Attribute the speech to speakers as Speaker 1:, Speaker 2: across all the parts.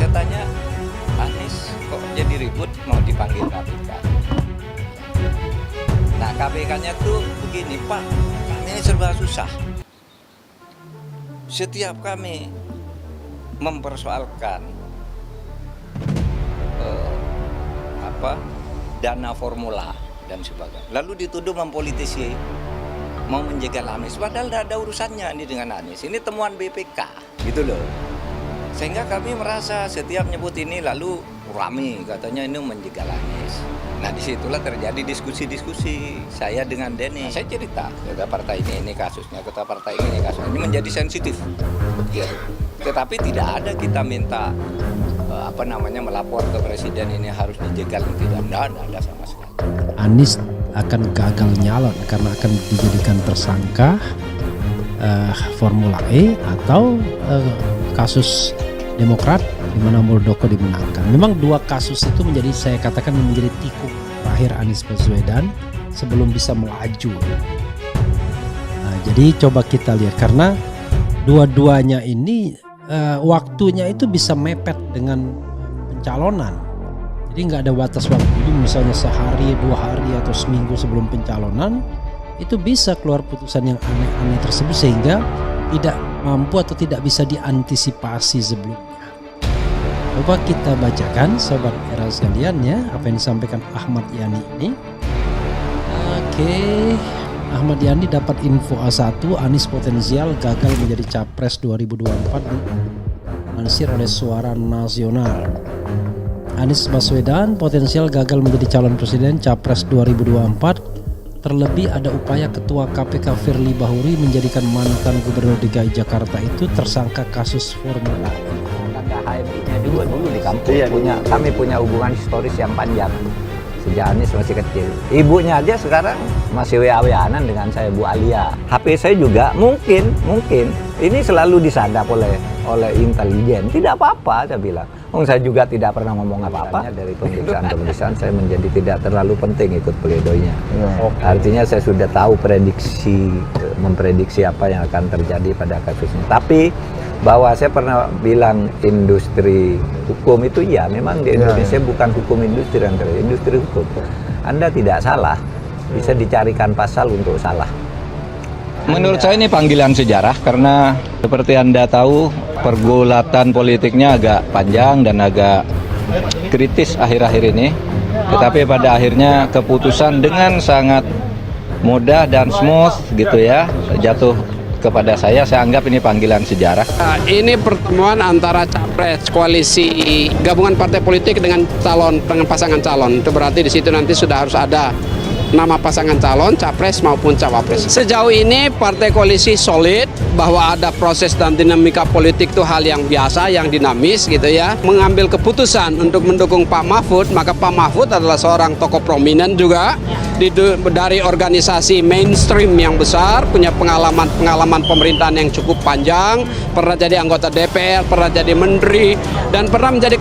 Speaker 1: Saya tanya, Anies kok jadi ribut mau dipanggil KPK? Nah, KPK-nya tuh begini, Pak, kami ini serba susah. Setiap kami mempersoalkan dana formula dan sebagainya, lalu dituduh mempolitisi, mau menjegal Anies, padahal tidak ada urusannya ini dengan Anies. Ini temuan BPK, gitu loh. Sehingga kami merasa setiap nyebut ini lalu rame, katanya ini menjegal Anies. Nah, disitulah terjadi diskusi-diskusi saya dengan Denny. Saya cerita, kata partai ini kasusnya, kata partai ini kasusnya. Ini menjadi sensitif. Ya. Tetapi tidak ada kita minta melapor ke presiden ini harus dijegal, tidak ada sama sekali.
Speaker 2: Anies akan gagal nyalon karena akan dijadikan tersangka Formula E atau kasus Demokrat di mana Muldoko dimenangkan. Memang dua kasus itu saya katakan menjadi tikuk terakhir Anies Baswedan sebelum bisa melaju. Nah, jadi coba kita lihat karena dua-duanya ini waktunya itu bisa mepet dengan pencalonan. Jadi nggak ada batas waktu. Jadi misalnya sehari, 2 hari atau seminggu sebelum pencalonan itu bisa keluar putusan yang aneh-aneh tersebut sehingga tidak mampu atau tidak bisa diantisipasi sebelumnya. Coba kita bacakan Sobat Era sekalian ya apa yang disampaikan Ahmad Yani ini. Oke, Ahmad Yani dapat info A1, Anies potensial gagal menjadi Capres 2024 dilansir oleh Suara Nasional. Anies Baswedan potensial gagal menjadi calon presiden Capres 2024. Terlebih ada upaya Ketua KPK Firly Bahuri menjadikan mantan Gubernur DKI Jakarta itu tersangka kasus Formula E.
Speaker 1: Kakak HMI-nya dulu di kampung kami punya hubungan historis yang panjang sejak Anies masih kecil. Ibunya aja sekarang masih WA-WA-an dengan saya, Bu Alia. HP saya juga mungkin ini selalu disadap oleh intelijen. Tidak apa-apa, saya bilang. Saya juga tidak pernah ngomong apa-apa. Dari pemeriksaan saya menjadi tidak terlalu penting ikut pledoinya. Artinya saya sudah tahu memprediksi apa yang akan terjadi pada kasusnya. Tapi bahwa saya pernah bilang industri hukum itu ya memang di Indonesia bukan hukum industri yang terjadi, industri hukum. Anda tidak salah, bisa dicarikan pasal untuk salah. Menurut saya ini panggilan sejarah karena seperti Anda tahu pergulatan politiknya agak panjang dan agak kritis akhir-akhir ini. Tetapi pada akhirnya keputusan dengan sangat mudah dan smooth gitu ya jatuh kepada saya anggap ini panggilan sejarah.
Speaker 3: Ini pertemuan antara capres koalisi gabungan partai politik dengan pasangan calon. Itu berarti di situ nanti sudah harus ada nama pasangan calon, capres maupun cawapres. Sejauh ini partai koalisi solid bahwa ada proses dan dinamika politik itu hal yang biasa, yang dinamis gitu ya. Mengambil keputusan untuk mendukung Pak Mahfud, maka Pak Mahfud adalah seorang tokoh prominent juga dari organisasi mainstream yang besar, punya pengalaman pemerintahan yang cukup panjang, pernah jadi anggota DPR, pernah jadi menteri, dan pernah menjadi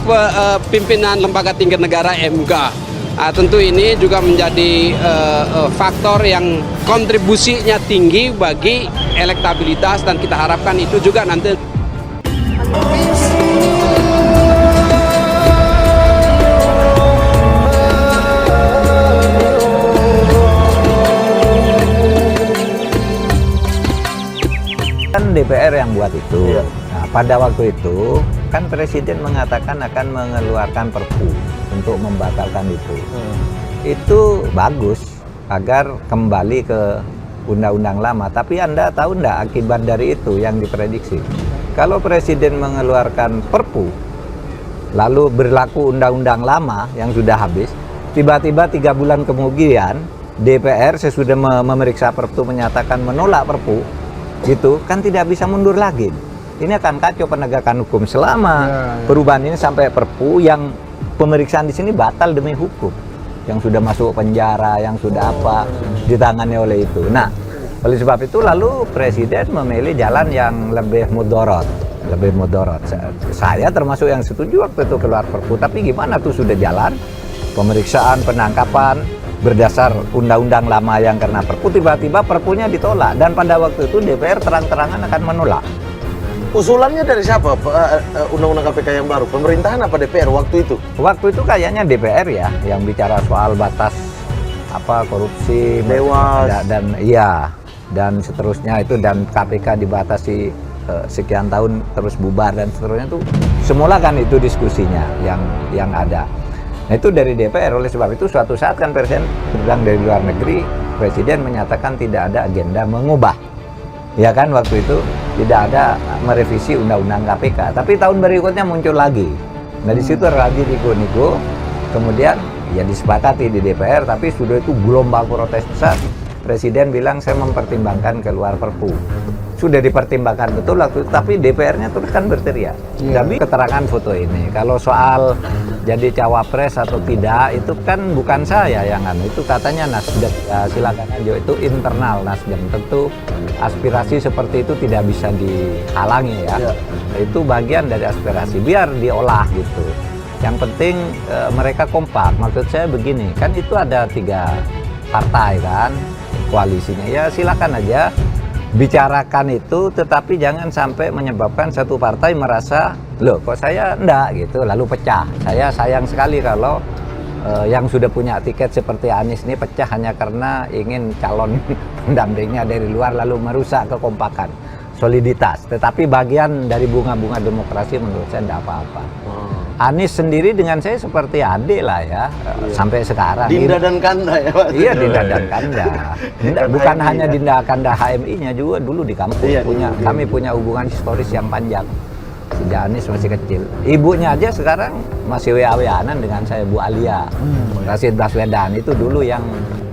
Speaker 3: pimpinan lembaga tinggi negara MK. Tentu ini juga menjadi faktor yang kontribusinya tinggi bagi elektabilitas dan kita harapkan itu juga nanti. Kan DPR yang buat itu. Nah, pada waktu itu kan Presiden mengatakan akan mengeluarkan Perpu untuk membatalkan itu. Itu bagus agar kembali ke undang-undang lama. Tapi Anda tahu enggak akibat dari itu yang diprediksi? Kalau Presiden mengeluarkan Perpu lalu berlaku undang-undang lama yang sudah habis, tiba-tiba 3 bulan kemudian DPR sesudah memeriksa Perpu menyatakan menolak Perpu, gitu kan tidak bisa mundur lagi. Ini akan kacau penegakan hukum selama perubahan ini sampai Perpu yang pemeriksaan di sini batal demi hukum, yang sudah masuk penjara, yang sudah apa ditangani oleh itu. Nah, oleh sebab itu lalu Presiden memilih jalan yang lebih mudorot. Saya termasuk yang setuju waktu itu keluar Perpu, tapi gimana tuh sudah jalan pemeriksaan, penangkapan berdasar undang-undang lama yang kena Perpu, tiba-tiba Perpunya ditolak dan pada waktu itu DPR terang-terangan akan menolak.
Speaker 4: Usulannya dari siapa undang-undang KPK yang baru? Pemerintahan apa DPR waktu itu?
Speaker 3: Waktu itu kayaknya DPR ya yang bicara soal batas korupsi,
Speaker 4: Dewas,
Speaker 3: dan seterusnya itu, dan KPK dibatasi sekian tahun terus bubar dan seterusnya itu semula kan itu diskusinya yang ada. Nah itu dari DPR, oleh sebab itu suatu saat kan Presiden bilang dari luar negeri, Presiden menyatakan tidak ada agenda mengubah, ya kan waktu itu tidak ada merevisi undang-undang KPK. Tapi tahun berikutnya muncul lagi. Nah di situ lagi nego-nego, kemudian ya disepakati di DPR, tapi sudah itu gelombang protes besar. Presiden bilang saya mempertimbangkan keluar Perpu. Sudah dipertimbangkan betul waktu itu, tapi DPR-nya terus kan berteriak. Tapi keterangan foto ini, kalau soal jadi cawapres atau tidak, itu kan bukan saya yang itu katanya Nasdem, silakan aja, itu internal Nasdem. Tentu aspirasi seperti itu tidak bisa dihalangi ya. Itu bagian dari aspirasi, biar diolah gitu. Yang penting mereka kompak. Maksud saya begini, kan itu ada 3 partai kan koalisinya. Ya silakan aja bicarakan itu, tetapi jangan sampai menyebabkan satu partai merasa loh kok saya enggak gitu, lalu pecah. Saya sayang sekali kalau yang sudah punya tiket seperti Anies ini pecah hanya karena ingin calon pendampingnya dari luar lalu merusak kekompakan, soliditas. Tetapi bagian dari bunga-bunga demokrasi menurut saya enggak apa-apa. Anies sendiri dengan saya seperti adik lah ya, sampai sekarang.
Speaker 4: Dinda dan Kanda ya Pak?
Speaker 3: Iya, Dinda dan Kanda. Bukan hanya Dinda Kanda HMI-nya, juga dulu di kampus kami punya hubungan historis yang panjang. Sejak Anies masih kecil. Ibunya aja sekarang masih WA-WA-an dengan saya, Bu Alia. Rashid Baswedan itu dulu yang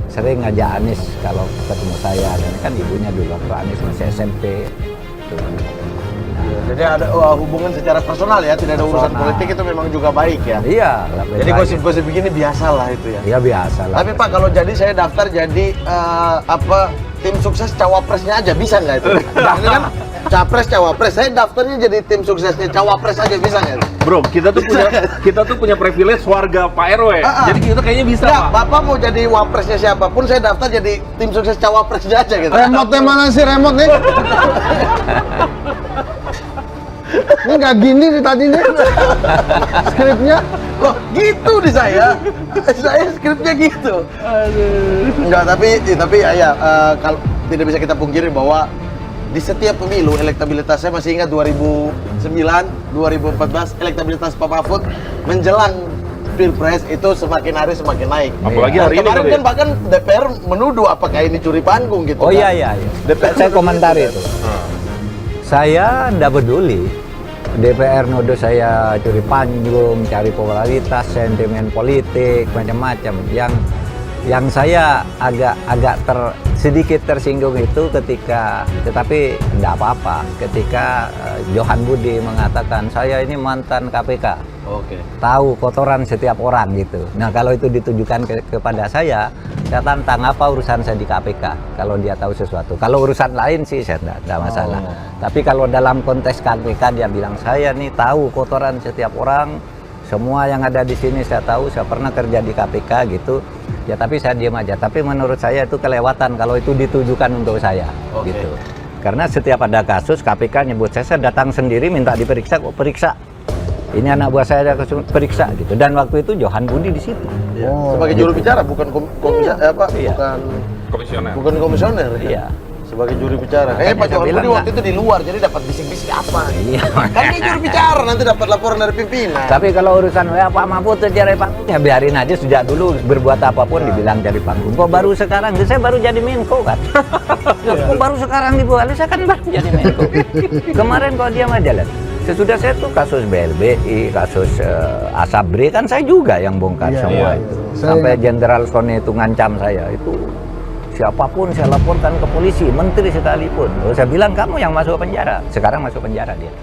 Speaker 3: sering ngajak Anies kalau ketemu saya, dan kan ibunya dulu waktu Anies masih SMP.
Speaker 4: Jadi ada hubungan secara personal ya, tidak ada urusan politik, itu memang juga baik ya.
Speaker 3: Iya.
Speaker 4: Jadi gosip-gosip begini biasalah itu ya.
Speaker 3: Iya biasa lah.
Speaker 4: Tapi Pak, kalau jadi saya daftar jadi tim sukses cawapresnya aja, bisa nggak itu? Ini kan capres cawapres, saya daftarnya jadi tim suksesnya cawapres aja, bisa nggak?
Speaker 5: Bro, kita tuh punya privilege warga Pak RW. Jadi kita kayaknya bisa,
Speaker 4: Pak.
Speaker 5: Pak.
Speaker 4: Bapak mau jadi wapresnya siapapun, saya daftar jadi tim sukses cawapresnya aja gitu.
Speaker 6: Remote mana sih remote nih? Ini nggak gini nih tadi nih skripnya.
Speaker 4: Loh, gitu di saya. Saya skripnya gitu. Enggak, tapi ya kalau tidak bisa kita pungkiri bahwa di setiap pemilu elektabilitas saya masih ingat 2009, 2014 elektabilitas Pak Mahfud menjelang Pilpres itu semakin hari semakin naik.
Speaker 5: Apalagi hari ini
Speaker 4: kemarin kan bahkan DPR menuduh apakah ini curi panggung gitu.
Speaker 3: Oh
Speaker 4: kan?
Speaker 3: iya.
Speaker 4: DPR
Speaker 3: Saya komentari itu. Saya ndak peduli. DPR nuduh saya curi panggung, cari popularitas, sentimen politik, macam-macam. Yang saya agak sedikit tersinggung itu tetapi enggak apa-apa, ketika Johan Budi mengatakan saya ini mantan KPK.
Speaker 4: Oke.
Speaker 3: Tahu kotoran setiap orang gitu. Nah kalau itu ditujukan kepada saya tantang apa urusan saya di KPK kalau dia tahu sesuatu. Kalau urusan lain sih saya enggak masalah. Tapi kalau dalam konteks KPK dia bilang saya nih tahu kotoran setiap orang, semua yang ada di sini saya tahu, saya pernah kerja di KPK gitu. Ya tapi saya diam aja. Tapi menurut saya itu kelewatan kalau itu ditujukan untuk saya gitu. Karena setiap ada kasus KPK nyebut saya datang sendiri minta diperiksa, kok periksa. Ini anak buah saya ada periksa gitu. Dan waktu itu Johan Budi di situ.
Speaker 4: Sebagai juru bicara, bukan
Speaker 5: Komisioner.
Speaker 4: bukan komisioner.
Speaker 3: Iya.
Speaker 4: Sebagai juru bicara.
Speaker 3: Makanya
Speaker 4: Pak
Speaker 3: saya
Speaker 4: Johan
Speaker 3: bilang
Speaker 4: Budi waktu itu di luar, jadi dapat bisik-bisik apa?
Speaker 3: Iya.
Speaker 4: Kan dia juru bicara, nanti dapat laporan dari pimpinan.
Speaker 3: Tapi kalau urusan Pak Mahfud cari panggung ya biarin aja, sejak dulu berbuat apapun dibilang cari panggung. Kok baru sekarang? Saya baru jadi Menko kan. Kok baru sekarang dibuat? Saya kan baru jadi Menko. Kemarin kok diam aja lah. Sesudah saya tuh kasus BLBI, kasus Asabri kan saya juga yang bongkar semua itu. Sampai Jenderal Sony itu ngancam saya itu. Siapapun saya laporkan ke polisi, menteri sekalipun. Saya bilang kamu yang masuk penjara. Sekarang masuk penjara dia.